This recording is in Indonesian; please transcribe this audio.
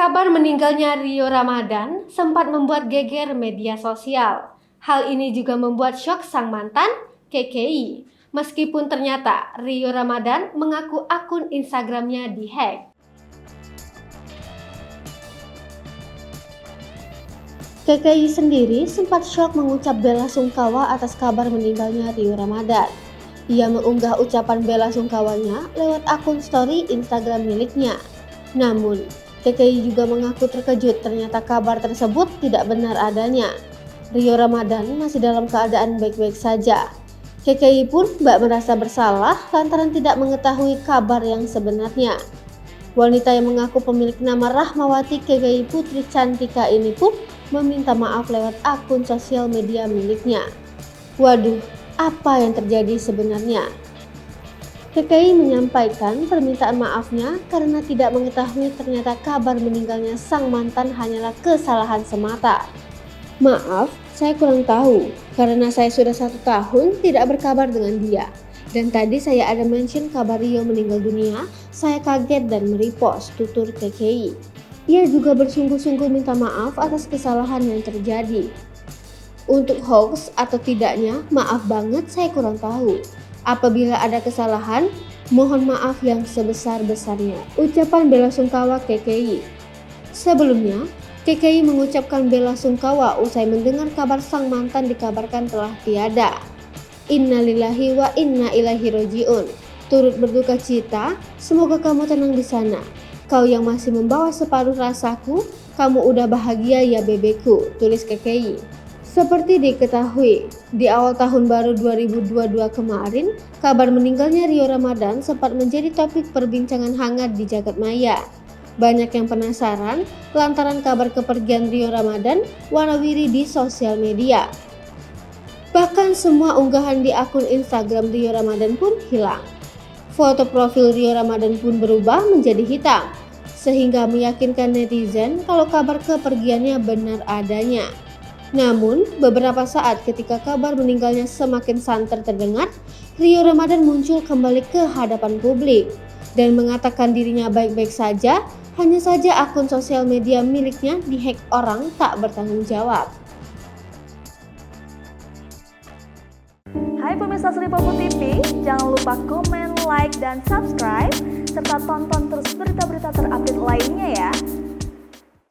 Kabar meninggalnya Rio Ramadan sempat membuat geger media sosial. Hal ini juga membuat syok sang mantan, KKI. Meskipun ternyata Rio Ramadan mengaku akun Instagramnya dihack. KKI sendiri sempat syok mengucap bela sungkawa atas kabar meninggalnya Rio Ramadan. Ia mengunggah ucapan bela sungkawanya lewat akun story Instagram miliknya. Namun, KKI juga mengaku terkejut ternyata kabar tersebut tidak benar adanya. Rio Ramadan masih dalam keadaan baik-baik saja. KKI pun tak merasa bersalah lantaran tidak mengetahui kabar yang sebenarnya. Wanita yang mengaku pemilik nama Rahmawati KKI Putri Cantika ini pun meminta maaf lewat akun sosial media miliknya. Waduh, apa yang terjadi sebenarnya? KKI menyampaikan permintaan maafnya karena tidak mengetahui ternyata kabar meninggalnya sang mantan hanyalah kesalahan semata. Maaf, saya kurang tahu karena saya sudah 1 tahun tidak berkabar dengan dia. Dan tadi saya ada mention kabar Rio meninggal dunia, saya kaget dan merepost, tutur KKI. Ia juga bersungguh-sungguh minta maaf atas kesalahan yang terjadi. Untuk hoax atau tidaknya, maaf banget saya kurang tahu. Apabila ada kesalahan, mohon maaf yang sebesar-besarnya. Ucapan bela sungkawa KKI. Sebelumnya, KKI mengucapkan bela sungkawa usai mendengar kabar sang mantan dikabarkan telah tiada. Innalillahi wa inna ilaihi rajiun. Turut berduka cita, semoga kamu tenang di sana. Kau yang masih membawa separuh rasaku, kamu udah bahagia ya bebeku, tulis KKI. Seperti diketahui, di awal tahun baru 2022 kemarin, kabar meninggalnya Rio Ramadan sempat menjadi topik perbincangan hangat di jagat maya. Banyak yang penasaran lantaran kabar kepergian Rio Ramadan warawiri di sosial media. Bahkan semua unggahan di akun Instagram Rio Ramadan pun hilang. Foto profil Rio Ramadan pun berubah menjadi hitam, sehingga meyakinkan netizen kalau kabar kepergiannya benar adanya. Namun, beberapa saat ketika kabar meninggalnya semakin santer terdengar, Rio Ramadan muncul kembali ke hadapan publik dan mengatakan dirinya baik-baik saja, hanya saja akun sosial media miliknya dihack orang tak bertanggung jawab. Hai pemirsa Sri Popo TV, jangan lupa komen, like, dan subscribe, serta tonton terus berita